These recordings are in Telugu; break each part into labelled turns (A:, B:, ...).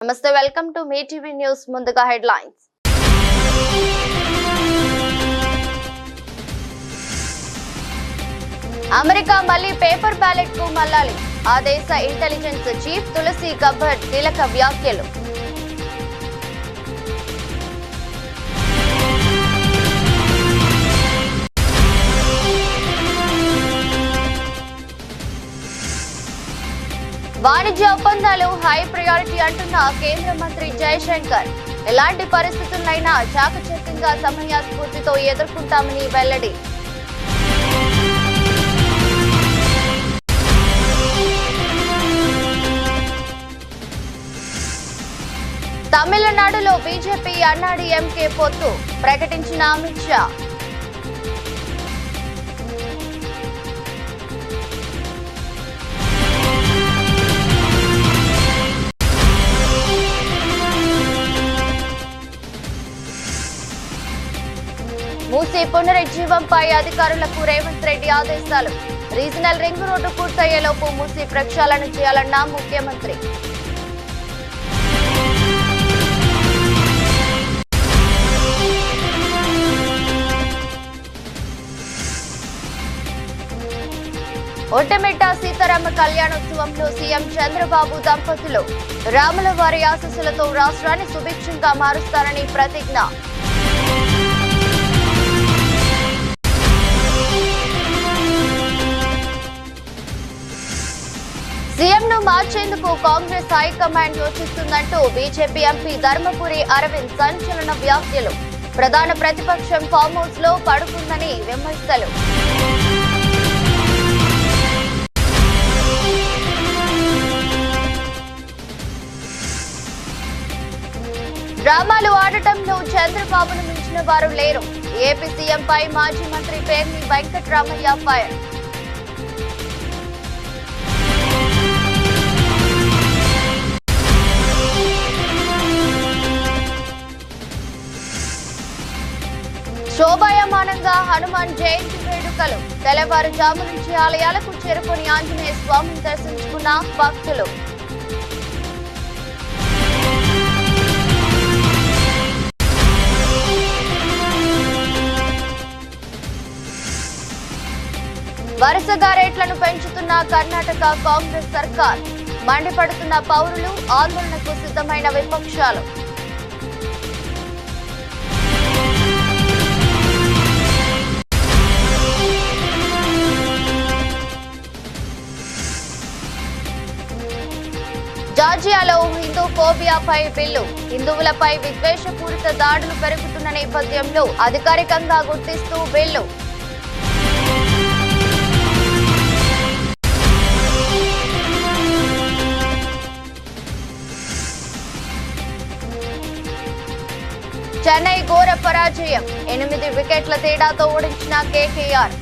A: నమస్తే welcome to me TV news ముందుగా హెడ్లైన్స్ అమెరికా మళ్ళీ పేపర్ బ్యాలెట్ కు మళ్ళాలి ఆ దేశ ఇంటెలిజెన్స్ చీఫ్ తులసి గబ్బర్డ్ కీలక వ్యాఖ్యలు వాణిజ్య ఒప్పందాలు హై ప్రయారిటీ అంటున్న కేంద్ర మంత్రి జయశంకర్ ఎలాంటి పరిస్థితులైనా చాకచక్యంగా సమన్వయస్ఫూర్తితో ఎదుర్కొంటామని వెల్లడి తమిళనాడులో బీజేపీ అన్నాడీఎంకే పొత్తు ప్రకటించిన అమిత్ షా మూసీ పునరుజ్జీవంపై అధికారులకు రేవంత్ రెడ్డి ఆదేశాలు రీజనల్ రింగ్ రోడ్డు పూర్తయ్యేలోపు మూసీ ప్రక్షాళన చేయాలన్న ముఖ్యమంత్రి ఒంటమిట్ట సీతారామ కళ్యాణోత్సవంలో సీఎం చంద్రబాబు దంపతులు రాములవారి ఆశీస్సులతో రాష్ట్రాన్ని సుభిక్షంగా మారుస్తారని ప్రతిజ్ఞ సీఎంను మార్చేందుకు కాంగ్రెస్ హైకమాండ్ యోచిస్తుందంటూ బీజేపీ ఎంపీ ధర్మపురి అరవింద్ సంచలన వ్యాఖ్యలు ప్రధాన ప్రతిపక్షం ఫామ్ హౌస్ లో పడుకుందని విమర్శలు డ్రామాలు ఆడటంలో చంద్రబాబును మించిన వారు లేరు ఏపీ సీఎంపై మాజీ మంత్రి పేర్ని వెంకట్రామయ్య ఫైర్ శోభాయమానంగా హనుమాన్ జయంతి వేడుకలు తెల్లవారుజాము నుంచి ఆలయాలకు చేరుకుని ఆంజనేయ స్వామిని దర్శించుకున్న భక్తులు వరుసగా రేట్లను పెంచుతున్న కర్ణాటక కాంగ్రెస్ సర్కార్ మండిపడుతున్న పౌరులు ఆందోళనకు సిద్ధమైన విపక్షాలు జార్జియాలో హిందూ ఫోబియాపై బిల్లు హిందువులపై విద్వేషపూరిత దాడులు పెరుగుతున్న నేపథ్యంలో అధికారికంగా గుర్తిస్తూ బిల్లు చెన్నై ఘోర పరాజయం 8 వికెట్ల తేడాతో ఓడించిన కేకేఆర్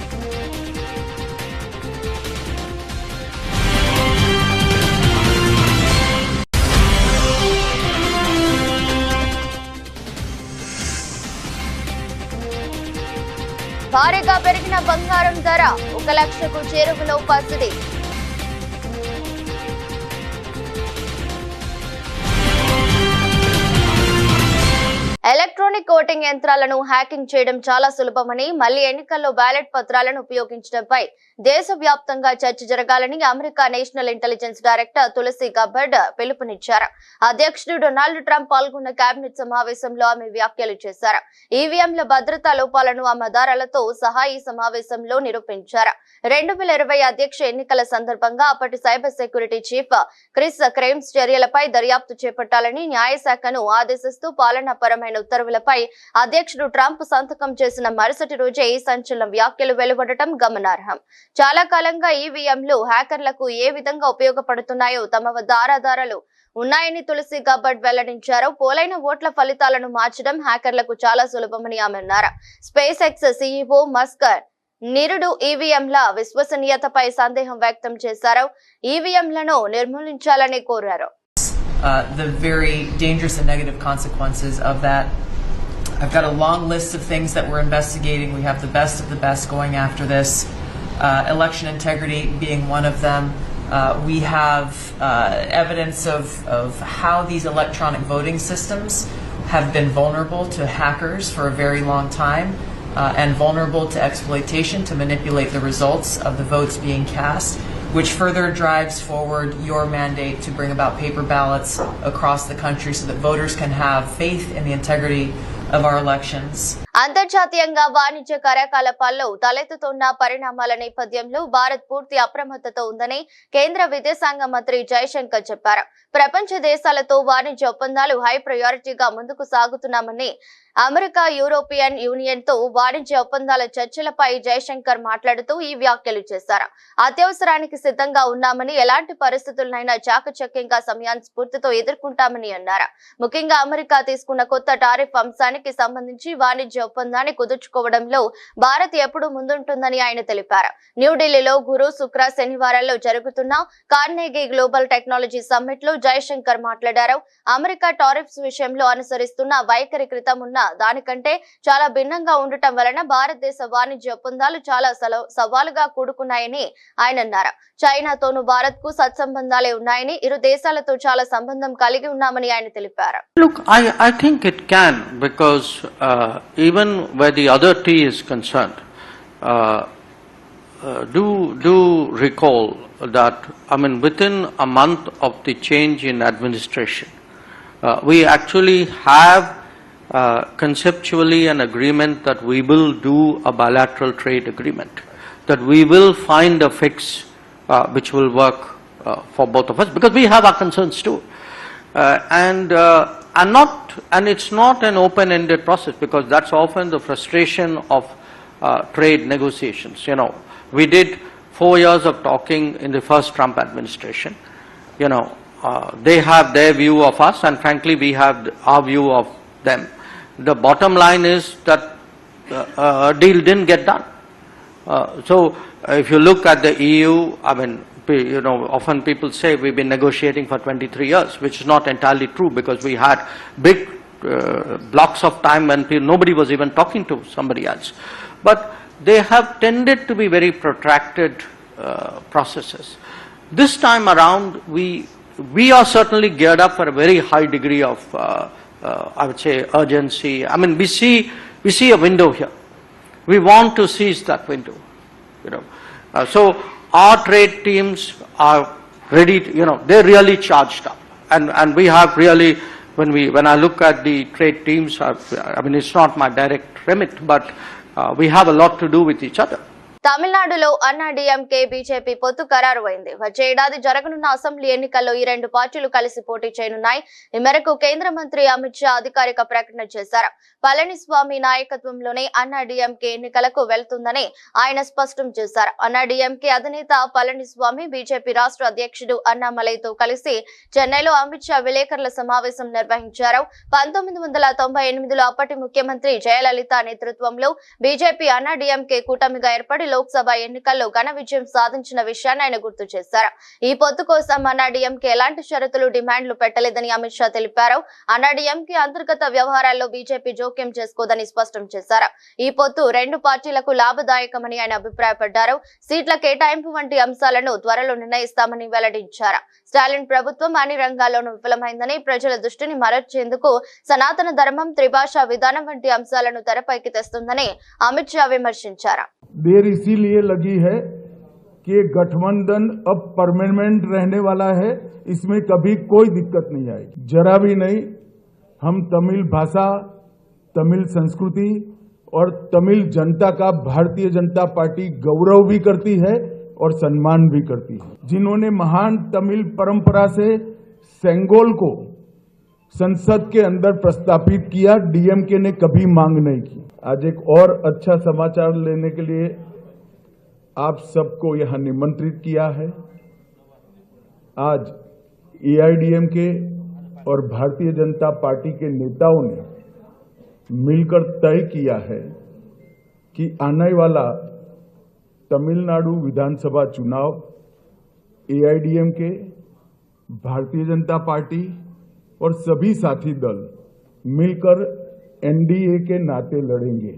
A: భారీగా పెరిగిన బంగారం ధర 1 లక్షకు చేరువలో పసిడి ఎలక్ట్రానిక్ ఓటింగ్ యంత్రాలను హ్యాకింగ్ చేయడం చాలా సులభమని మళ్లీ ఎన్నికల్లో బ్యాలెట్ పత్రాలను ఉపయోగించడంపై దేశవ్యాప్తంగా చర్చ జరగాలని America national intelligence director Tulsi గబ్బర్డ్ పిలుపునిచ్చారు. అధ్యక్షుడు డొనాల్డ్ ట్రంప్ పాల్గొన్న కేబినెట్ సమావేశంలో ఆమె వ్యాఖ్యలు చేశారు. ఈవీఎంల భద్రతా లోపాలను ఆధారాలతో సహా ఈ సమావేశంలో నిరూపించారు. 2020 అధ్యక్ష ఎన్నికల సందర్భంగా అప్పటి సైబర్ సెక్యూరిటీ చీఫ్ క్రిస్ క్రేమ్స్ చర్యలపై దర్యాప్తు చేపట్టాలని న్యాయశాఖను ఆదేశిస్తూ పాలనాపరమైన ఉత్తర్వులపై అధ్యక్షుడు ట్రంప్ సంతకం చేసిన మరుసటి రోజే ఈ సంచలన వ్యాఖ్యలు వెలువడటం గమనార్హం. చాలా కాలంగా ఈవీఎంలు హ్యాకర్లకు ఏ విధంగా ఉపయోగపడుతున్నాయో తమ వద్ద ఆధారాలు ఉన్నాయని తులసి గబ్బర్డ్ వెల్లడించారు. పోలైన ఓట్ల ఫలితాలను మార్చడం హ్యాకర్లకు చాలా సులభమని ఆమె అన్నారు. స్పేస్ ఎక్స్ సీఈఓ మస్క్ నిరుడు ఈవీఎంల విశ్వసనీయతపై సందేహం వ్యక్తం చేశారు. ఈవీఎంలను నిర్మూలించాలని కోరారు.
B: The very dangerous and negative consequences of that. I've got a long list of things that we're investigating. We have the best of the best going after this. Election integrity being one of them. We have evidence of how these electronic voting systems have been vulnerable to hackers for a very long time and vulnerable to exploitation to manipulate the results of the votes being cast, which further drives forward your mandate to bring about paper ballots across the country so that voters can have faith in the integrity of our elections.
A: అంతర్జాతీయంగా వాణిజ్య కార్యకలాపాల్లో తలెత్తుతున్న పరిణామాల నేపథ్యంలో భారత్ పూర్తి అప్రమత్తతో ఉందని కేంద్ర విదేశాంగ మంత్రి జయశంకర్ చెప్పారు. ప్రపంచ దేశాలతో వాణిజ్య ఒప్పందాలు హై ప్రయారిటీగా ముందుకు సాగుతున్నామని అమెరికా, యూరోపియన్ యూనియన్ తో వాణిజ్య ఒప్పందాల చర్చలపై జయశంకర్ మాట్లాడుతూ ఈ వ్యాఖ్యలు చేశారు. అత్యవసరానికి సిద్ధంగా ఉన్నామని, ఎలాంటి పరిస్థితులనైనా చాకచక్యంగా సమయాన్ని స్ఫూర్తితో ఎదుర్కొంటామని అన్నారు. ముఖ్యంగా అమెరికా తీసుకున్న కొత్త టారిఫ్ అంశానికి సంబంధించి వాణిజ్య ఒప్పందాన్ని కుదుర్చుకోవడంలో భారత్ ఎప్పుడూ ముందుంటుందని ఆయన తెలిపారు. న్యూఢిల్లీలో గురు, శుక్ర, శనివారాల్లో జరుగుతున్న కార్నెగీ గ్లోబల్ టెక్నాలజీ సమ్మిట్ లో జయశంకర్ మాట్లాడారు. అమెరికా టారిఫ్స్ విషయంలో అనుసరిస్తున్న వైఖరి క్రితం ఉన్న దానికంటే చాలా భిన్నంగా ఉండటం వలన భారతదేశ వాణిజ్య ఒప్పందాలు చాలా సవాలుగా కూడుకున్నాయని ఆయన అన్నారు. చైనాతోనూ భారత్ కు సత్సంబంధాలే ఉన్నాయని, ఇరు దేశాలతో చాలా సంబంధం కలిగి ఉన్నామని ఆయన తెలిపారు.
C: Look, I think it can, because even where the other T is concerned, do recall that, I mean, within a month of the change in administration, we actually have conceptually an agreement that we will do a bilateral trade agreement, that we will find a fix which will work for both of us, because we have our concerns too. And it's not an open-ended process, because that's often the frustration of trade negotiations. You know, we did 4 years of talking in the first Trump administration. You know, they have their view of us, and frankly we have our view of them. The bottom line is that a deal didn't get done. So if you look at the EU, I mean, you know, often people say we've been negotiating for 23 years, which is not entirely true, because we had big blocks of time when nobody was even talking to somebody else. But they have tended to be very protracted processes. This time around, we are certainly geared up for a very high degree of I would say urgency. I mean, we see a window here. We want to seize that window. You know, so our trade teams are ready. You know, they're really charged up, and we have really, when I look at the trade teams, I mean, it's not my direct remit, but we have a lot to do with each other.
A: తమిళనాడులో అన్నా డీఎంకే బీజేపీ పొత్తు ఖరారు అయింది. వచ్చే ఏడాది జరగనున్న అసెంబ్లీ ఎన్నికల్లో ఈ రెండు పార్టీలు కలిసి పోటీ చేయనున్నాయి. ఈ మేరకు కేంద్ర మంత్రి అమిత్ షా అధికారిక ప్రకటన చేశారు. పళనిస్వామి నాయకత్వంలోనే అన్నా డీఎంకే ఎన్నికలకు వెళ్తుందని ఆయన స్పష్టం చేశారు. అన్నా డీఎంకే అధినేత పళనిస్వామి బీజేపీ రాష్ట్ర అధ్యక్షుడు అన్నామలైతో కలిసి చెన్నైలో అమిత్ షా విలేకరుల సమావేశం నిర్వహించారు. 1998లో అప్పటి ముఖ్యమంత్రి జయలలిత నేతృత్వంలో బీజేపీ అన్నా డీఎంకే కూటమిగా ఏర్పడి లోక్సభ ఎన్నికల్లో ఘన విజయం సాధించిన విషయాన్ని ఆయన గుర్తు చేశారు. ఈ పొత్తు కోసం అన్నా డీఎంకే ఎలాంటి షరతులు, డిమాండ్లు పెట్టలేదని అమిత్ షా తెలిపారు. అన్నా డీఎంకే అంతర్గత వ్యవహారాల్లో బీజేపీ జోక్యం చేసుకోదని స్పష్టం చేశారు. ఈ పొత్తు రెండు పార్టీలకు లాభదాయకమని ఆయన అభిప్రాయపడ్డారు. సీట్ల కేటాయింపు వంటి అంశాలను త్వరలో నిర్ణయిస్తామని వెల్లడించారు. స్టాలిన్ ప్రభుత్వం అన్ని రంగాల్లోనూ విఫలమైందని, ప్రజల దృష్టిని మరల్చేందుకు సనాతన ధర్మం, త్రిభాషా విధానం వంటి అంశాలను తెరపైకి తెస్తుందని అమిత్ షా విమర్శించారు.
D: देर इसीलिए लगी है कि गठबंधन अब परमानेंट रहने वाला है, इसमें कभी कोई दिक्कत नहीं आएगी, जरा भी नहीं। हम तमिल भाषा, तमिल संस्कृति और तमिल जनता का भारतीय जनता पार्टी गौरव भी करती है और सम्मान भी करती है। जिन्होंने महान तमिल परंपरा से सेंगोल को संसद के अंदर प्रस्तावित किया, डीएमके ने कभी मांग नहीं की। आज एक और अच्छा समाचार लेने के लिए आप सबको यहां निमंत्रित किया है। आज एआईडीएमके और भारतीय जनता पार्टी के नेताओं ने मिलकर तय किया है कि आने वाला तमिलनाडु विधानसभा चुनाव एआईडीएमके, भारतीय जनता पार्टी और सभी साथी दल मिलकर एनडीए के नाते लड़ेंगे।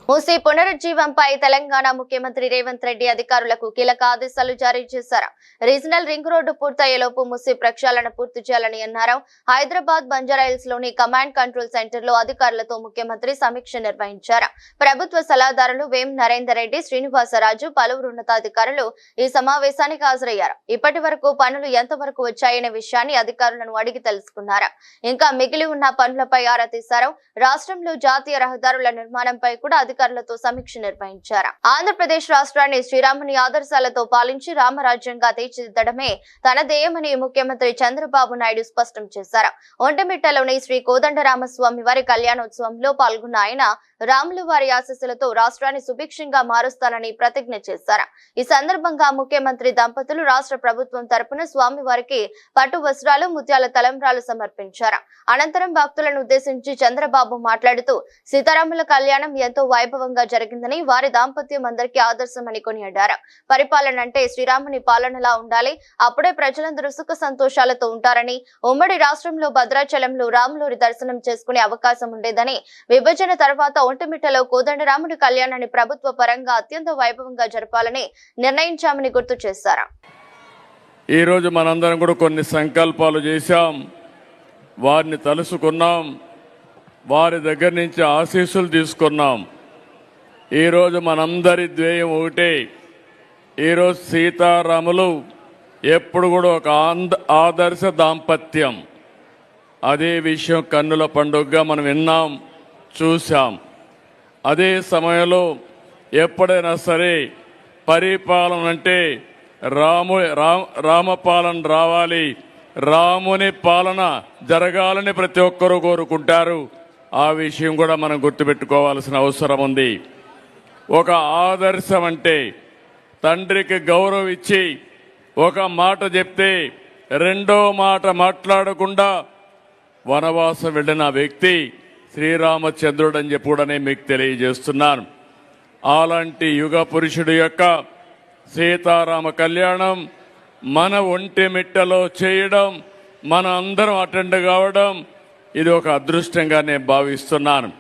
A: మూసీ పునరుజ్జీవంపై తెలంగాణ ముఖ్యమంత్రి రేవంత్ రెడ్డి అధికారులకు కీలక ఆదేశాలు జారీ చేశారు. రీజనల్ రింగ్ రోడ్డు పూర్తయ్యేలోపు మూసీ ప్రక్షాళన పూర్తి చేయాలని అన్నారు. హైదరాబాద్ బంజారాహిల్స్ లోని కమాండ్ కంట్రోల్ సెంటర్ లో అధికారులతో ముఖ్యమంత్రి సమీక్ష నిర్వహించారు. ప్రభుత్వ సలహాదారులు వేం నరేందర్ రెడ్డి, శ్రీనివాసరాజు, పలువురు ఉన్నతాధికారులు ఈ సమావేశానికి హాజరయ్యారు. ఇప్పటి వరకు పనులు ఎంతవరకు వచ్చాయనే విషయాన్ని అధికారులను అడిగి తెలుసుకున్నారు. ఇంకా మిగిలి ఉన్న పనులపై ఆరా తీశారు. రాష్ట్రంలో జాతీయ రహదారుల నిర్మాణంపై కూడా అధికారులతో సమీక్ష నిర్వహించారు. ఆంధ్రప్రదేశ్ రాష్ట్రాన్ని శ్రీరాముని ఆదర్శాలతో పాలించి రామరాజ్యంగా తీర్చిదిద్దడమే తన ధ్యేయమని ముఖ్యమంత్రి చంద్రబాబు నాయుడు స్పష్టం చేశారు. ఒంటిమిట్టలోని శ్రీ కోదండరామస్వామి వారి కళ్యాణోత్సవంలో పాల్గొన్న ఆయన రాములు వారి ఆశీస్సులతో రాష్ట్రాన్ని సుభిక్షంగా మారుస్తానని ప్రతిజ్ఞ చేశారు. ఈ సందర్భంగా ముఖ్యమంత్రి దంపతులు రాష్ట్ర ప్రభుత్వం తరపున స్వామి వారికి పట్టు వస్త్రాలు, ముత్యాల తలంబ్రాలు సమర్పించారు. అనంతరం భక్తులను ఉద్దేశించి చంద్రబాబు మాట్లాడుతూ సీతారాముల కళ్యాణం ఎంతో వైభవంగా జరిగిందని, వారి దాంపత్యం అందరికీ ఆదర్శమని కొనియాడారు. పరిపాలన అంటే శ్రీరాముని పాలనలా ఉండాలి, అప్పుడే ప్రజలందరూ సుఖ సంతోషాలతో ఉంటారని, ఉమ్మడి రాష్ట్రంలో భద్రాచలంలో రాములూరి దర్శనం చేసుకునే అవకాశం ఉండేదని, విభజన తర్వాత ఒంటిమిట్టలో కోదండరాముడి కళ్యాణాన్ని ప్రభుత్వ పరంగా అత్యంత వైభవంగా జరపాలని నిర్ణయించామని గుర్తు చేశారు.
E: ఈ రోజు మనందరం కూడా కొన్ని సంకల్పాలు చేశాం, వారిని తలుసుకున్నాం, వారి దగ్గర నుంచి ఆశీస్సులు తీసుకున్నాం. ఈరోజు మనందరి ధ్యేయం ఒకటే. ఈరోజు సీతారాములు ఎప్పుడు కూడా ఒక ఆదర్శ దాంపత్యం. అదే విషయం కన్నుల పండుగగా మనం విన్నాం, చూశాం. అదే సమయంలో ఎప్పుడైనా సరే పరిపాలన అంటే రామపాలన రావాలి, రాముని పాలన జరగాలని ప్రతి ఒక్కరూ కోరుకుంటారు. ఆ విషయం కూడా మనం గుర్తుపెట్టుకోవాల్సిన అవసరం ఉంది. ఒక ఆదర్శం అంటే తండ్రికి గౌరవం ఇచ్చి ఒక మాట చెప్తే రెండో మాట మాట్లాడకుండా వనవాసం వెళ్ళిన వ్యక్తి శ్రీరామచంద్రుడు అని చెప్పి కూడా నేను మీకు తెలియజేస్తున్నాను. అలాంటి యుగ పురుషుడు యొక్క సీతారామ కళ్యాణం మన ఒంటిమిట్టలో చేయడం, మన అందరం అటెండ్ కావడం, ఇది ఒక అదృష్టంగా నేను భావిస్తున్నాను.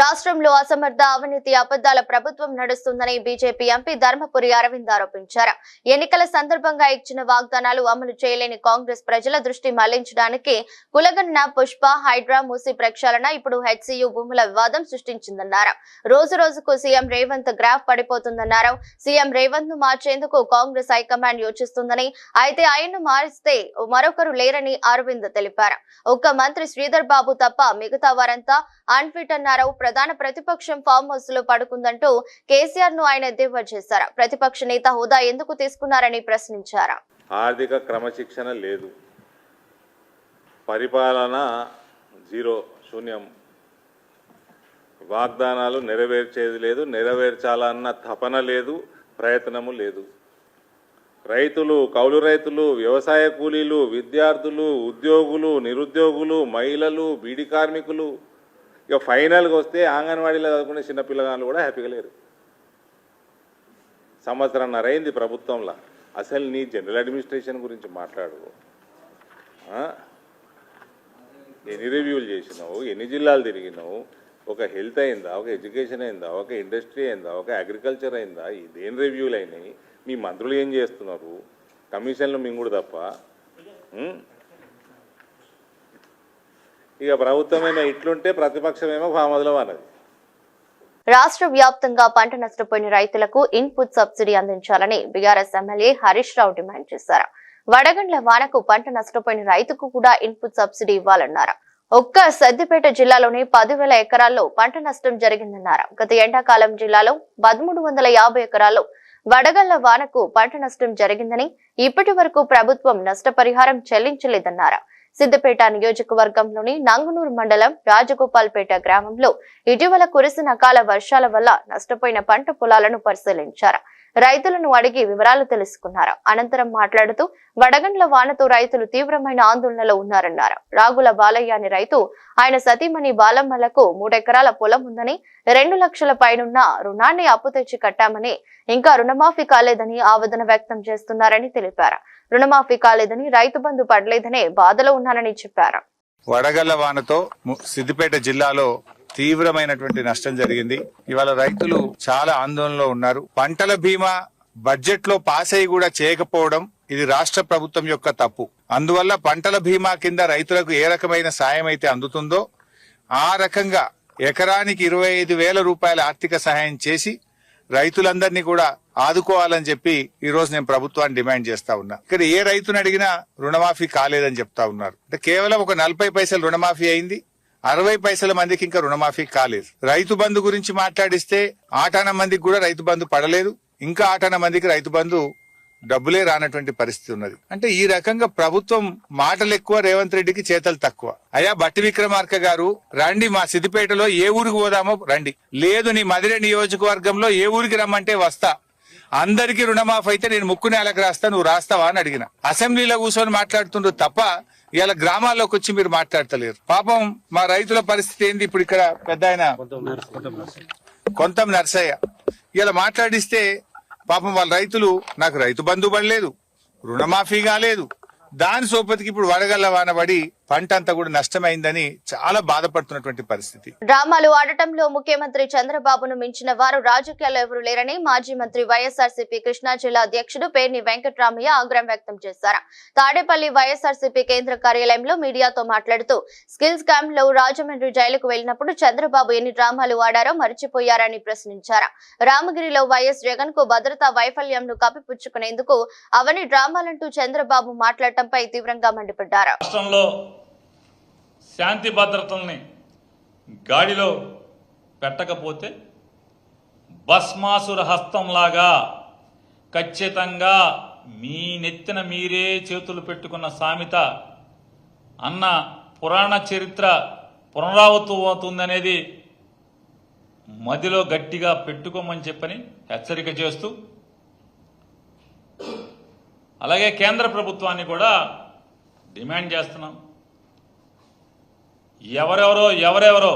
A: రాష్ట్రంలో అసమర్థ, అవినీతి, అబద్దాల ప్రభుత్వం నడుస్తుందని బీజేపీ ఎంపీ ధర్మపురి అరవింద్ ఆరోపించారు. ఎన్నికల సందర్భంగా ఇచ్చిన వాగ్దానాలు అమలు చేయలేని కాంగ్రెస్ ప్రజల దృష్టి మళ్లించడానికి కులగన్న పుష్ప, హైడ్రా, మూసీ ప్రక్షాళన, ఇప్పుడు హెచ్సియు భూముల వివాదం సృష్టించిందన్నారు. రోజు రోజుకు సీఎం రేవంత్ గ్రాఫ్ పడిపోతుందన్నారు. సీఎం రేవంత్ ను మార్చేందుకు కాంగ్రెస్ హైకమాండ్ యోచిస్తుందని, అయితే ఆయన్ను మారిస్తే మరొకరు లేరని అరవింద్ తెలిపారు. ఒక్క మంత్రి శ్రీధర్ బాబు తప్ప మిగతా వారంతా అన్ఫిట్ అన్నారు. ప్రధాన ప్రతిపక్షం ఫామ్ హౌస్ లో పడుకుందంటూ కేసీఆర్ ను ఆయన ఎద్దేవా చేశారు. ప్రతిపక్ష నేత హోదా ఎందుకు తీసుకున్నారని ప్రశ్నించారు.
F: ఆర్థిక క్రమశిక్షణ లేదు, పరిపాలన జీరో, శూన్యం, వాగ్దానాలు నెరవేర్చేది లేదు, నెరవేర్చాలన్న తపన లేదు, ప్రయత్నము లేదు. రైతులు, కౌలు రైతులు, వ్యవసాయ కూలీలు, విద్యార్థులు, ఉద్యోగులు, నిరుద్యోగులు, మహిళలు, బీడీ కార్మికులు, ఇక ఫైనల్గా వస్తే అంగన్వాడీలో చదువుకునే చిన్నపిల్లగాళ్ళు కూడా హ్యాపీగా లేరు. సంవత్సరంన్నర అయింది ప్రభుత్వంలో. అసలు నీ జనరల్ అడ్మినిస్ట్రేషన్ గురించి మాట్లాడు. ఎన్ని రివ్యూలు చేసినావు, ఎన్ని జిల్లాలు తిరిగినావు, ఒక హెల్త్ అయిందా, ఒక ఎడ్యుకేషన్ అయిందా, ఒక ఇండస్ట్రీ అయిందా, ఒక అగ్రికల్చర్ అయిందా, ఇదేం రివ్యూలు అయినాయి? మీ మంత్రులు ఏం చేస్తున్నారు? కమిషన్లు మింగుడు తప్ప. ఇక ప్రభుత్వమేమో ఇట్లుంటే ప్రతిపక్షమేమో ఫామదులో అన్నది.
A: రాష్ట్ర వ్యాప్తంగా పంట నష్టపోయిన రైతులకు ఇన్పుట్ సబ్సిడీ అందించాలని BRS MLA Harish Rao demand చేశారు. వడగండ్ల వానకు పంట నష్టపోయిన రైతుకు కూడా ఇన్పుట్ సబ్సిడీ ఇవ్వాలన్నారు. ఒక్క సిద్దిపేట జిల్లాలోని 10,000 ఎకరాల్లో పంట నష్టం జరిగిందన్నారు. గత ఎండాకాలం జిల్లాలో 1350 ఎకరాల్లో వడగళ్ల వానకు పంట నష్టం జరిగిందని, ఇప్పటి వరకు ప్రభుత్వం నష్టపరిహారం చెల్లించలేదన్నారు. సిద్దిపేట నియోజకవర్గంలోని నంగునూరు మండలం రాజగోపాల్పేట గ్రామంలో ఇటీవల కురిసిన అకాల వర్షాల వల్ల నష్టపోయిన పంట పొలాలను పరిశీలించారు. రైతులను అడిగి వివరాలు తెలుసుకున్నారు. అనంతరం మాట్లాడుతూ వడగండ్ల వానతో రైతులు తీవ్రమైన ఆందోళనలో ఉన్నారన్నారు. రాగుల బాలయ్య అనే రైతు, ఆయన సతీమణి బాలమ్మలకు 3 ఎకరాల పొలం ఉందని, 2 లక్షల పైనున్న రుణాన్ని అప్పు తెచ్చి కట్టామని, ఇంకా రుణమాఫీ కాలేదని ఆవేదన వ్యక్తం చేస్తున్నారని తెలిపారు. రుణమాఫీ కాలేదని, రైతు బంధు పడలేదనే బాధలో ఉన్నానని చెప్పారు.
G: వడగళ్ల వానతో సిద్దిపేట జిల్లాలో తీవ్రమైనటువంటి నష్టం జరిగింది. ఇవాళ రైతులు చాలా ఆందోళనలో ఉన్నారు. పంటల బీమా బడ్జెట్ లో పాస్ అయ్యి కూడా చేయకపోవడం ఇది రాష్ట్ర ప్రభుత్వం యొక్క తప్పు. అందువల్ల పంటల బీమా కింద రైతులకు ఏ రకమైన సాయం అయితే అందుతుందో ఆ రకంగా ఎకరానికి 25,000 రూపాయల ఆర్థిక సహాయం చేసి రైతులందరినీ కూడా ఆదుకోవాలని చెప్పి ఈ రోజు నేను ప్రభుత్వాన్ని డిమాండ్ చేస్తా ఉన్నా. ఇక్కడ ఏ రైతుని అడిగినా రుణమాఫీ కాలేదని చెప్తా ఉన్నారు. అంటే కేవలం ఒక 40 పైసలు రుణమాఫీ అయింది, 60 పైసల మందికి ఇంకా రుణమాఫీ కాలేదు. రైతు బంధు గురించి మాట్లాడిస్తే ఆటాన మందికి కూడా రైతు బంధు పడలేదు, ఇంకా ఆటాన మందికి రైతు బంధు డబ్బులే రానటువంటి పరిస్థితి ఉన్నది. అంటే ఈ రకంగా ప్రభుత్వం మాటలు ఎక్కువ, రేవంత్ రెడ్డికి చేతలు తక్కువ. అయ్యా బట్టి విక్రమార్క గారు, రండి మా సిద్దిపేటలో ఏ ఊరికి పోదామో రండి, లేదు నీ మధిర నియోజకవర్గంలో ఏ ఊరికి రమ్మంటే వస్తా, అందరికీ రుణమాఫీ అయితే నేను ముక్కు నేలకు రాస్తా, నువ్వు రాస్తావా అని అడిగిన. అసెంబ్లీలో కూర్చొని మాట్లాడుతుండ్రు తప్ప ఇలా గ్రామాల్లోకి వచ్చి మీరు మాట్లాడతలేరు. పాపం మా రైతుల పరిస్థితి ఏంది? ఇప్పుడు ఇక్కడ పెద్ద ఆయన కొంతం నర్సయ్య ఇలా మాట్లాడిస్తే పాపం వాళ్ళ రైతులు నాకు రైతు బంధు పడలేదు, రుణమాఫీ కాలేదు, దాని సోపతికి ఇప్పుడు వడగళ్ల వాన పడి పంట అంతా కూడా నష్టమైందని చాలా బాధపడుతున్నటువంటి పరిస్థితి.
A: డ్రామాలు ఆడటంలో ముఖ్యమంత్రి చంద్రబాబును మించిన వారు రాజకీయాల్లో ఎవరు లేరని మాజీ మంత్రి వైఎస్ఆర్సీపీ కృష్ణా జిల్లా అధ్యక్షుడు పేర్ని వెంకట్రామయ్య ఆగ్రహం వ్యక్తం చేశారు. తాడేపల్లి వైఎస్ఆర్సీపీ కేంద్ర కార్యాలయంలో మీడియాతో మాట్లాడుతూ స్కిల్స్ క్యాంప్ లో రాజమండ్రి జైలుకు వెళ్లినప్పుడు చంద్రబాబు ఎన్ని డ్రామాలు ఆడారో మర్చిపోయారని ప్రశ్నించారు. రామగిరిలో వైఎస్ జగన్ కు భద్రతా వైఫల్యంను కప్పిపుచ్చుకునేందుకు అవని డ్రామాలంటూ చంద్రబాబు మాట్లాడటంపై తీవ్రంగా మండిపడ్డారు.
H: శాంతి భద్రతల్ని గాడిలో పెట్టకపోతే భస్మాసుర హస్తంలాగా ఖచ్చితంగా మీ నెత్తిన మీరే చేతులు పెట్టుకున్న సామెత అన్న పురాణ చరిత్ర పునరావృతమవుతుందనేది మదిలో గట్టిగా పెట్టుకోమని చెప్పని హెచ్చరిక చేస్తూ, అలాగే కేంద్ర ప్రభుత్వాన్ని కూడా డిమాండ్ చేస్తున్నాం. ఎవరెవరో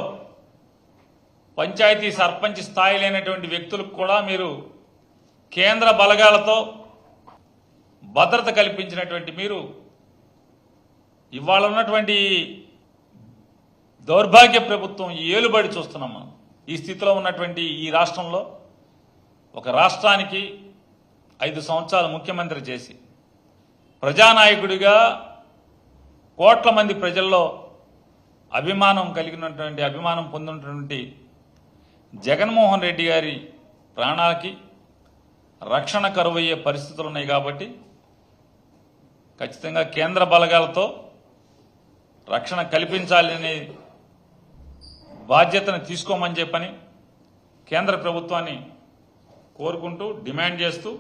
H: పంచాయతీ సర్పంచ్ స్థాయి లేనటువంటి వ్యక్తులకు కూడా మీరు కేంద్ర బలగాలతో భద్రత కల్పించినటువంటి మీరు ఇవాళ ఉన్నటువంటి దౌర్భాగ్య ప్రభుత్వం ఏలుబడి చూస్తున్నాం మనం. ఈ స్థితిలో ఉన్నటువంటి ఈ రాష్ట్రంలో ఒక రాష్ట్రానికి 5 సంవత్సరాలు ముఖ్యమంత్రి చేసి ప్రజానాయకుడిగా కోట్ల మంది ప్రజల్లో అభిమానం పొందినటువంటి జగన్మోహన్ రెడ్డి గారి ప్రాణాలకి రక్షణ కరువయ్యే పరిస్థితులు ఉన్నాయి. కాబట్టి ఖచ్చితంగా కేంద్ర బలగాలతో రక్షణ కల్పించాలనే బాధ్యతను తీసుకోమని చెప్పని కేంద్ర ప్రభుత్వాన్ని కోరుకుంటూ, డిమాండ్ చేస్తూ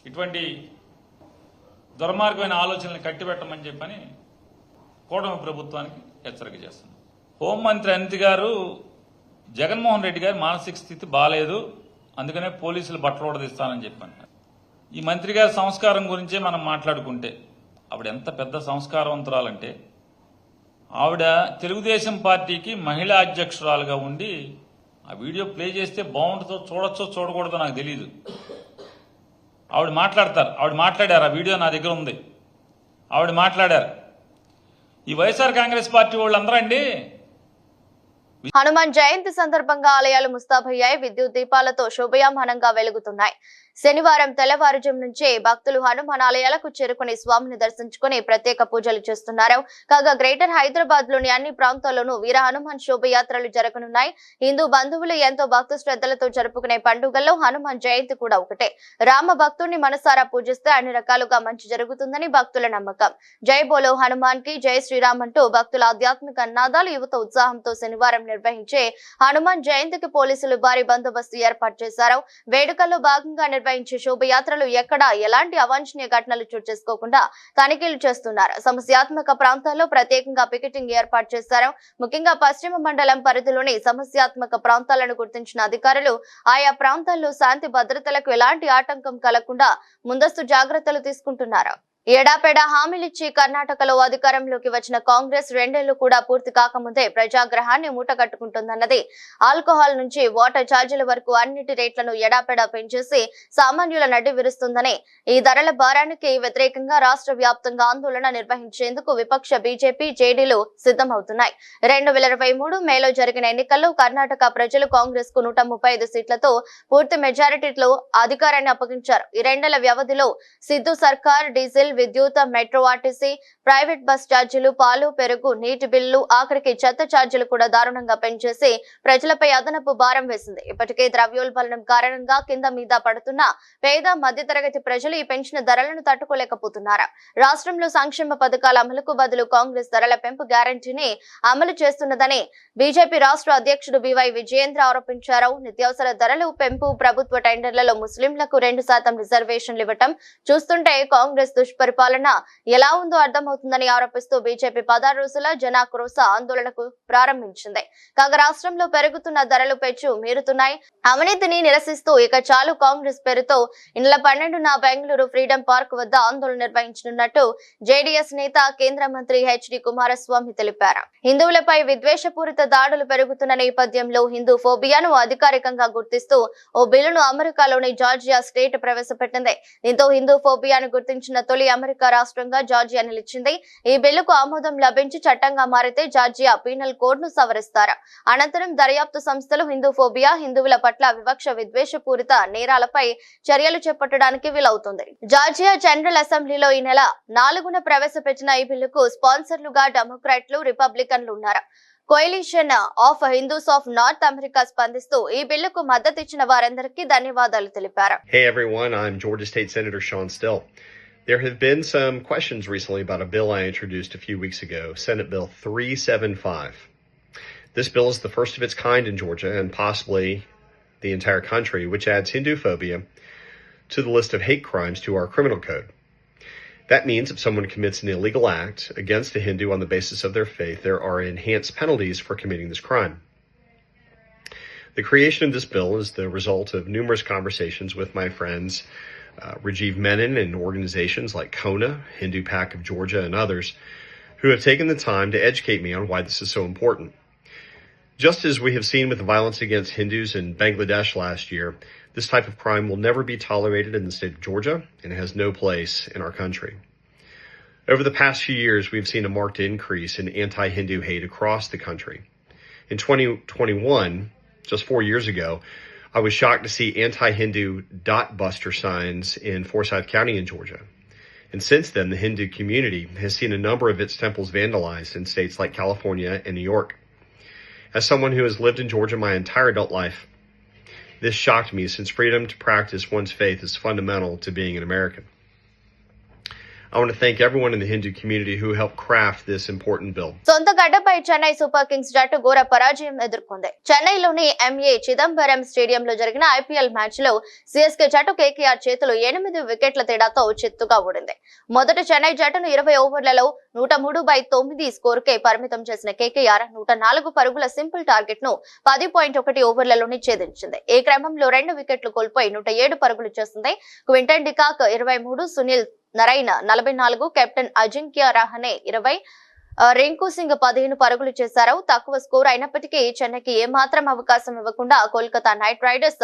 H: ఇటువంటి దుర్మార్గమైన ఆలోచనలు కట్టిపెట్టమని చెప్పని కూటమి ప్రభుత్వానికి హెచ్చరిక చేస్తున్నారు. హోంమంత్రి అనిత గారు జగన్మోహన్ రెడ్డి గారి మానసిక స్థితి బాగాలేదు, అందుకనే పోలీసులు బట్టలు ఉడదీస్తానని చెప్పాను. ఈ మంత్రి గారి సంస్కారం గురించే మనం మాట్లాడుకుంటే ఆవిడ ఎంత పెద్ద సంస్కారవంతురాలంటే, ఆవిడ తెలుగుదేశం పార్టీకి మహిళా అధ్యక్షురాలుగా ఉండి ఆ వీడియో ప్లే చేస్తే బాగుంటుందో చూడొచ్చో చూడకూడదో నాకు తెలియదు. ఆవిడ మాట్లాడారు, ఆ వీడియో నా దగ్గర ఉంది. ఆవిడ మాట్లాడారు. ఈ వైఎస్ఆర్ కాంగ్రెస్ పార్టీ వాళ్ళందరూ అండి.
A: హనుమాన్ జయంతి సందర్భంగా ఆలయాలు ముస్తాబయ్యాయి. విద్యుత్ దీపాలతో శోభయామానంగా వెలుగుతున్నాయి. శనివారం తెల్లవారుజాము నుంచే భక్తులు హనుమాన్ ఆలయాలకు చేరుకుని స్వామిని దర్శించుకుని ప్రత్యేక పూజలు చేస్తున్నారు. కాగా గ్రేటర్ హైదరాబాద్ లోని అన్ని ప్రాంతాల్లోనూ వీర హనుమాన్ శోభయాత్రలు జరగనున్నాయి. హిందూ బంధువులు ఎంతో భక్తి శ్రద్ధలతో జరుపుకునే పండుగల్లో హనుమాన్ జయంతి కూడా ఒకటే. రామ భక్తుడిని మనసారా పూజిస్తే అన్ని రకాలుగా మంచి జరుగుతుందని భక్తుల నమ్మకం. జై బోలో హనుమాన్ కి జై శ్రీరామ్ అంటూ భక్తుల ఆధ్యాత్మిక నాదాలు యువత ఉత్సాహంతో శనివారం నిర్వహించే హనుమాన్ జయంతికి పోలీసులు భారీ బందోబస్తు ఏర్పాటు చేశారు. వేడుకల్లో భాగంగా నిర్వహించే శోభయాత్రలు ఎక్కడా ఎలాంటి అవాంఛనీయ ఘటనలు చోటు చేసుకోకుండా తనిఖీలు చేస్తున్నారు. సమస్యాత్మక ప్రాంతాల్లో ప్రత్యేకంగా పికెటింగ్ ఏర్పాటు చేశారు. ముఖ్యంగా పశ్చిమ మండలం పరిధిలోని సమస్యాత్మక ప్రాంతాలను గుర్తించిన అధికారులు ఆయా ప్రాంతాల్లో శాంతి భద్రతలకు ఎలాంటి ఆటంకం కలగకుండా ముందస్తు జాగ్రత్తలు తీసుకుంటున్నారు. ఎడాపెడా హామీలిచ్చి కర్ణాటకలో అధికారంలోకి వచ్చిన కాంగ్రెస్ రెండేళ్లు కూడా పూర్తి కాకముందే ప్రజాగ్రహాన్ని మూటగట్టుకుంటుందన్నది. ఆల్కహాల్ నుంచి వాటర్ ఛార్జీల వరకు అన్నిటి రేట్లను ఎడాపెడా పెంచేసి సామాన్యుల నడ్డి విరుస్తుందని, ఈ ధరల భారానికి వ్యతిరేకంగా రాష్ట్ర వ్యాప్తంగా ఆందోళన నిర్వహించేందుకు విపక్ష బీజేపీ, జేడీలు సిద్ధమవుతున్నాయి. 2023 మేలో జరిగిన ఎన్నికల్లో కర్ణాటక ప్రజలు కాంగ్రెస్ కు 135 సీట్లతో పూర్తి మెజారిటీలో అధికారాన్ని అప్పగించారు. ఈ రెండేళ్ల వ్యవధిలో సిద్ధు సర్కార్ డీజిల్, విద్యుత్, మెట్రో ఆర్టీసీ, ప్రైవేట్ బస్ ఛార్జీలు, పాలు, పెరుగు, నీటి బిల్లు, ఆఖరికి చెత్త ఛార్జీలు కూడా దారుణంగా పెంచేసి ప్రజలపై అదనపు భారం వేసింది. ఇప్పటికే ద్రవ్యోల్బణం కారణంగా కింద మీద పడుతున్న పేద, మధ్యతరగతి ప్రజలు ఈ పెంచిన ధరలను తట్టుకోలేకపోతున్నారు. రాష్ట్రంలో సంక్షేమ పథకాల అమలుకు బదులు కాంగ్రెస్ ధరల పెంపు గ్యారంటీని అమలు చేస్తున్నదని బీజేపీ రాష్ట్ర అధ్యక్షుడు బివై విజయేంద్ర ఆరోపించారు. నిత్యావసర ధరలు పెంపు, ప్రభుత్వ టెండర్లలో ముస్లింలకు 2% రిజర్వేషన్లు ఇవ్వటం చూస్తుంటే కాంగ్రెస్ దుష్పరిపాలన ఎలా ఉందో అర్థమవుతుందని ఆరోపిస్తూ బీజేపీ 16 రోజుల జనాక్రోశ ఆందోళనకు ప్రారంభించింది. కాగా రాష్ట్రంలో పెరుగుతున్న ధరలు పెంచు మీరుతున్నాయి. అవినీతిని నిరసిస్తూ ఇక చాలు కాంగ్రెస్ పేరుతో ఈ నెల 12న బెంగళూరు ఫ్రీడమ్ పార్క్ వద్ద ఆందోళన నిర్వహించనున్నట్టు జేడీఎస్ నేత, కేంద్ర మంత్రి హెచ్డి కుమారస్వామి తెలిపారు. హిందువులపై విద్వేషపూరిత దాడులు పెరుగుతున్న నేపథ్యంలో హిందూ ఫోబియాను అధికారికంగా గుర్తిస్తూ ఓ బిల్లును అమెరికాలోని జార్జియా స్టేట్ ప్రవేశపెట్టింది. దీంతో హిందూ ఫోబియాను గుర్తించిన తొలి అమెరికా రాష్ట్రంగా జార్జియా నిలిచింది. ఈ బిల్లుకు ఆమోదం లభించి చట్టంగా మారితే జార్జియా పీనల్ కోడ్ ను సవరిస్తారు. అనంతరం దర్యాప్తు సంస్థలు హిందూ ఫోబియా, హిందువుల పట్ల వివక్ష, విద్వేషపూరిత నేరాలపై చర్యలు చేపట్టడానికి వీలవుతుంది. జార్జియా జనరల్ అసెంబ్లీలో ఈ నెల 4న ప్రవేశపెట్టిన ఈ బిల్లుకు స్పాన్సర్లుగా డెమోక్రాట్లు, రిపబ్లికన్లు ఉన్నారు. Coalition of Hindus of north America స్పందిస్తూ ఈ బిల్లుకు మద్దతిచ్చిన వారందరికీ ధన్యవాదాలు తెలిపారు.
I: Hey everyone, I'm Georgia State Senator Sean Still. There have been some questions recently about a bill I introduced a few weeks ago, Senate Bill 375. This bill is the first of its kind in Georgia and possibly the entire country, which adds Hindu phobia to the list of hate crimes to our criminal code. That means if someone commits an illegal act against a Hindu on the basis of their faith, there are enhanced penalties for committing this crime. The creation of this bill is the result of numerous conversations with my friends Rajiv Menon and organizations like Kona, Hindu PAC of Georgia, and others who have taken the time to educate me on why this is so important. Just as we have seen with the violence against Hindus in Bangladesh last year, this type of crime will never be tolerated in the state of Georgia and has no place in our country. Over the past few years, we've seen a marked increase in anti-Hindu hate across the country. In 2021, just 4 years ago, I was shocked to see anti-Hindu dot buster signs in Forsyth County in Georgia. And since then, the Hindu community has seen a number of its temples vandalized in states like California and New York. As someone who has lived in Georgia my entire adult life, this shocked me since freedom to practice one's faith is fundamental to being an American. I want to thank everyone in the Hindu community who helped craft this important bill.
A: సొంత గడ్డపై చెన్నై సూపర్ కింగ్స్ జట్టు ఘోర పరాజయం ఎదుర్కొంది. చెన్నైలోని ఎంఏ చిదంబరం స్టేడియంలో జరిగిన ఐపీఎల్ మ్యాచ్ లో సిఎస్కే జట్టు కేకేఆర్ చేతిలో 8 వికెట్ల తేడాతో చిత్తుగా ఓడింది. మొదట చెన్నై జట్టును 20 ఓవర్లలో 103/9 స్కోరుకే పరిమితం చేసిన కేకేఆర్ 104 పరుగుల సింపుల్ టార్గెట్ ను 10.1 ఓవర్లలోనే ఛేదించింది. ఈ క్రమంలో 2 వికెట్లు కోల్పోయి 107 పరుగులు చేసింది. Quinton de Kock 23, Sunil Narine 44, captain Ajinkya Rahane 20, Rinku Singh 15 పరుగులు చేశారు. తక్కువ స్కోర్ అయినప్పటికీ చెన్నైకి ఏమాత్రం అవకాశం ఇవ్వకుండా కోల్కతా నైట్ రైడర్స్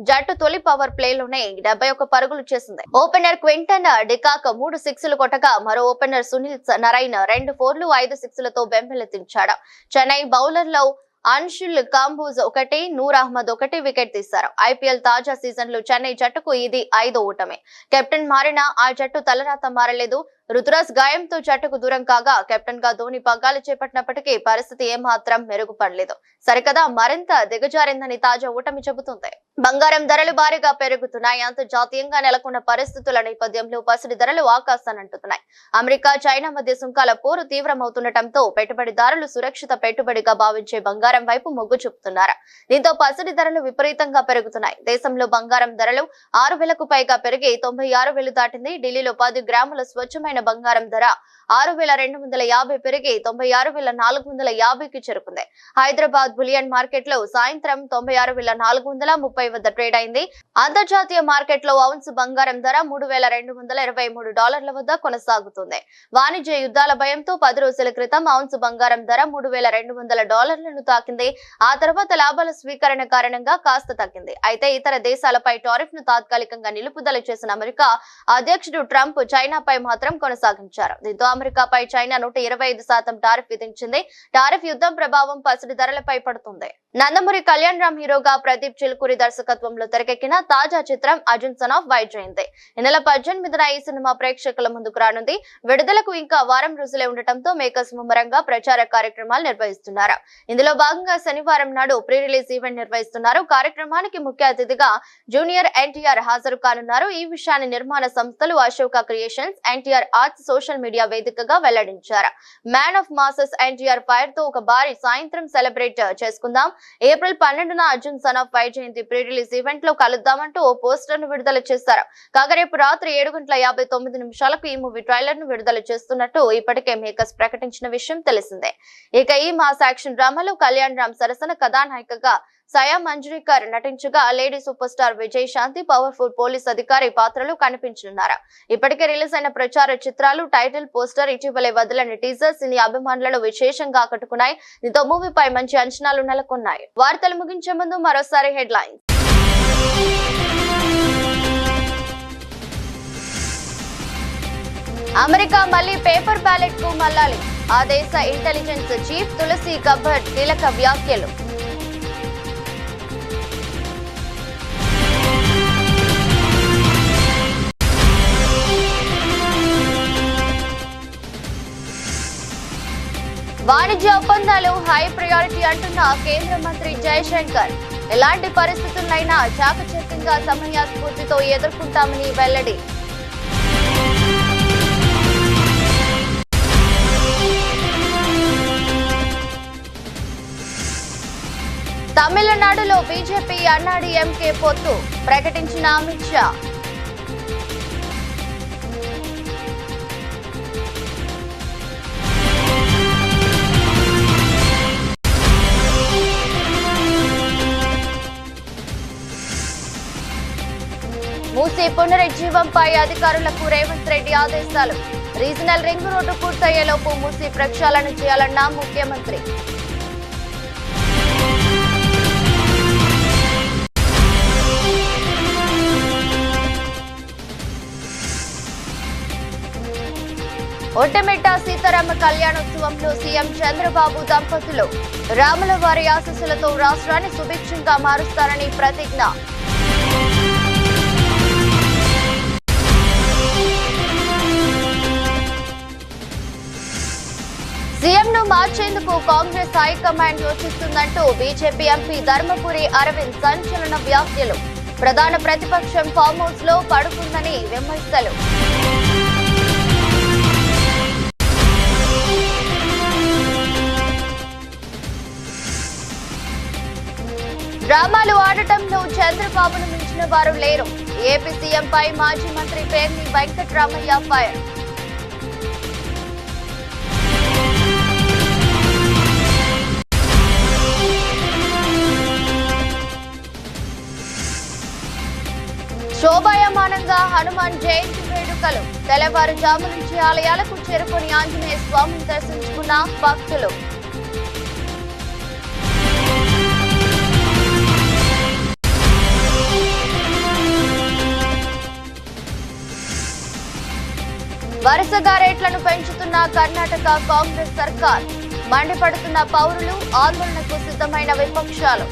A: జట్టు తొలి పవర్ ప్లేలోనే 71 పరుగులు చేసింది. ఓపెనర్ క్వింటన్ డికాక్ 3 సిక్స్లు కొట్టగా మరో ఓపెనర్ సునీల్ నరైన్ 2 4లు 5 సిక్స్లతో బెంబెలెత్తించాడు. చెన్నై బౌలర్లో అన్షుల్ కాంబోజ్ 1, నూర్ అహ్మద్ 1 వికెట్ తీశారు. ఐపీఎల్ తాజా సీజన్ లో చెన్నై జట్టుకు ఇది 5వ ఓటమి. కెప్టెన్ మారినా ఆ జట్టు తలరాత మారలేదు. రుతురాజ్ గాయంతో జట్టుకు దూరం కాగా కెప్టెన్ గా ధోని పగ్గాలు చేపట్టినప్పటికీ పరిస్థితి ఏమాత్రం మెరుగుపడలేదు. సరికదా మరింత దిగజారిందని తాజా ఓటమి చెబుతుంది. బంగారం ధరలు భారీగా పెరుగుతున్నాయి. అంతర్జాతీయంగా నెలకొన్న పరిస్థితుల నేపథ్యంలో పసిడి ధరలు ఆకాశానంటున్నాయి. అమెరికా, చైనా మధ్య సుంకాల పోరు తీవ్రమవుతుండటంతో పెట్టుబడిదారులు సురక్షిత పెట్టుబడిగా భావించే బంగారం వైపు మొగ్గు చూపుతున్నారు. దీంతో పసిడి ధరలు విపరీతంగా పెరుగుతున్నాయి. దేశంలో బంగారం ధరలు 6,000కు పైగా పెరిగి 96,000 దాటింది. ఢిల్లీలో 10 గ్రాముల స్వచ్ఛమైన స్వచ్ఛమైన బంగారం ధర 6,250 పెరిగి 96,450కి చేరుకుంది. హైదరాబాద్ బులియన్ మార్కెట్ లో సాయంత్రం 96,430 వద్ద ట్రేడ్ అయింది. అంతర్జాతీయ మార్కెట్ లో ఔన్స్ బంగారం ధర $3,223 వద్ద కొనసాగుతుంది. వాణిజ్య యుద్ధాల భయంతో 10 రోజుల క్రితం ఔన్స్ బంగారం ధర $3,200లను తాకింది. ఆ తర్వాత లాభాల స్వీకరణ కారణంగా కాస్త తగ్గింది. అయితే ఇతర దేశాలపై టారిఫ్ ను తాత్కాలికంగా నిలుపుదల చేసిన అమెరికా అధ్యక్షుడు ట్రంప్ చైనాపై మాత్రం కొనసాగించారు. దీంతో అమెరికాపై చైనా 125% టారిఫ్ విధించింది. టారిఫ్ యుద్ధం ప్రభావం పసిడి ధరలపై పడుతుంది. నందమూరి కళ్యాణ్ రామ్ హీరోగా ప్రదీప్ చిలుకూరి దర్శకత్వంలో తెరకెక్కిన తాజా చిత్రం అర్జున్ సన్ ఆఫ్ వైజయంతి. ఈ నెల 18న ఈ సినిమా ప్రేక్షకుల ముందుకు రానుంది. విడుదలకు ఇంకా వారం రోజులే ఉండటంతో మేకర్స్ ముమ్మరంగా ప్రచార కార్యక్రమాలు నిర్వహిస్తున్నారు. ఇందులో భాగంగా శనివారం నాడు ప్రీ రిలీజ్ ఈవెంట్ నిర్వహిస్తున్నారు. కార్యక్రమానికి ముఖ్య అతిథిగా జూనియర్ ఎన్టీఆర్ హాజరు కానున్నారు. ఈ విషయాన్ని నిర్మాణ సంస్థలు Ashoka creations, NTR arts social media వేదికగా వెల్లడించారు. Man of masses NTR fire తో ఒక భారీ సాయంత్రం సెలబ్రేట్ చేసుకుందాం. ఏప్రిల్ 12న Arjun son of Vyjayanthi pre release event లో కలుద్దామంటూ ఓ పోస్టర్ ను విడుదల చేశారు. కాగా రేపు రాత్రి 7:59 ఈ మూవీ ట్రైలర్ ను విడుదల చేస్తున్నట్టు ఇప్పటికే మేకర్స్ ప్రకటించిన విషయం తెలిసిందే. ఇక ఈ మాస్ యాక్షన్ డ్రామాలో కళ్యాణ్ రామ్ సరసన కథానాయికగా సయా మంజ్రీకర్ నటించగా లేడీ సూపర్ స్టార్ విజయ్ శాంతి పవర్ఫుల్ పోలీస్ అధికారి పాత్రలు కనిపించనున్నారు. ఇప్పటికే రిలీజ్ అయిన ప్రచార చిత్రాలు, టైటిల్, పోస్టర్, ఇటీవలే వదిలిన టీజర్ సినీ అభిమానులను విశేషంగా ఆకట్టుకున్నాయి. దీంతో మూవీపై మంచి అంచనాలు నెలకొన్నాయి. వార్తలు ముగించే ముందు మరోసారి హెడ్లైన్స్. అమెరికా మళ్లీ పేపర్ బ్యాలెట్ కు మళ్లాలి. ఆ దేశ ఇంటెలిజెన్స్ చీఫ్ తులసి గబ్బర్డ్ కీలక వ్యాఖ్యలు. వాణిజ్య ఒప్పందాలు హై ప్రయారిటీ అంటున్న కేంద్ర మంత్రి జయశంకర్. ఎలాంటి పరిస్థితులైనా చాకచక్యంగా సమన్యాస్ఫూర్తితో ఎదుర్కొంటామని వెల్లడి. తమిళనాడులో బీజేపీ అన్నాడీఎంకే పొత్తు ప్రకటించిన అమిత్ షా. మూసీ పునరుజ్జీవంపై అధికారులకు రేవంత్ రెడ్డి ఆదేశాలు. రీజనల్ రింగ్ రోడ్డు పూర్తయ్యేలోపు మూసీ ప్రక్షాళన చేయాలన్న ముఖ్యమంత్రి. ఒంటిమిట్ట సీతారామ కళ్యాణోత్సవంలో సీఎం చంద్రబాబు దంపతులు రాములవారి ఆశీస్సులతో రాష్ట్రాన్ని సుభిక్షంగా మారుస్తారని ప్రతిజ్ఞ. సీఎంను మార్చేందుకు కాంగ్రెస్ హైకమాండ్ యోచిస్తుందంటూ బీజేపీ ఎంపీ ధర్మపురి అరవింద్ సంచలన వ్యాఖ్యలు. ప్రధాన ప్రతిపక్షం ఫామ్ హౌస్ లో పడుకుందని విమర్శలు. డ్రామాలు ఆడటంలో చంద్రబాబును మించిన వారు లేరు. ఏపీ సీఎంపై మాజీ మంత్రి పేర్ని వెంకట్రామయ్య ఫైర్. శోభాయమానంగా హనుమాన్ జయంతి వేడుకలు. తెల్లవారుజాము నుంచి ఆలయాలకు చేరుకుని ఆంజనేయ స్వామిని దర్శించుకున్న భక్తులు. వరుసగా రేట్లను పెంచుతున్న కర్ణాటక కాంగ్రెస్ సర్కార్. మండిపడుతున్న పౌరులు, ఆందోళనకు సిద్ధమైన విపక్షాలు.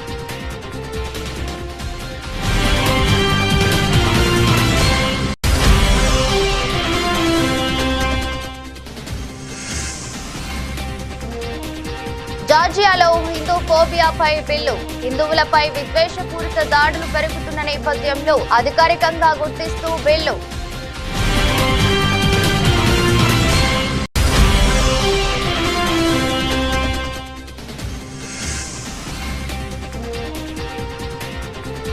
A: జార్జియాలో హిందూ ఫోబియాపై బిల్లు. హిందువులపై విద్వేషపూరిత దాడులు పెరుగుతున్న నేపథ్యంలో అధికారికంగా గుర్తిస్తూ బిల్లు.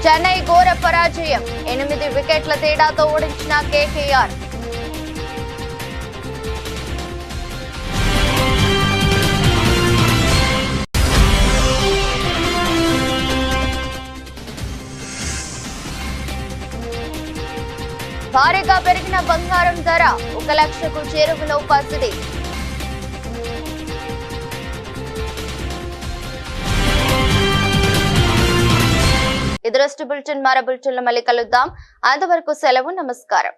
A: చెన్నై ఘోర పరాజయం. 8 వికెట్ల తేడాతో ఓడించిన కేకేఆర్. భారీగా పెరిగిన బంగారం ధర 1 లక్షకు చేరువలో పసిడి. ఇది బులెటిన్. మరో బులెటిన్లో మళ్ళీ కలుద్దాం. అంతవరకు సెలవు. నమస్కారం.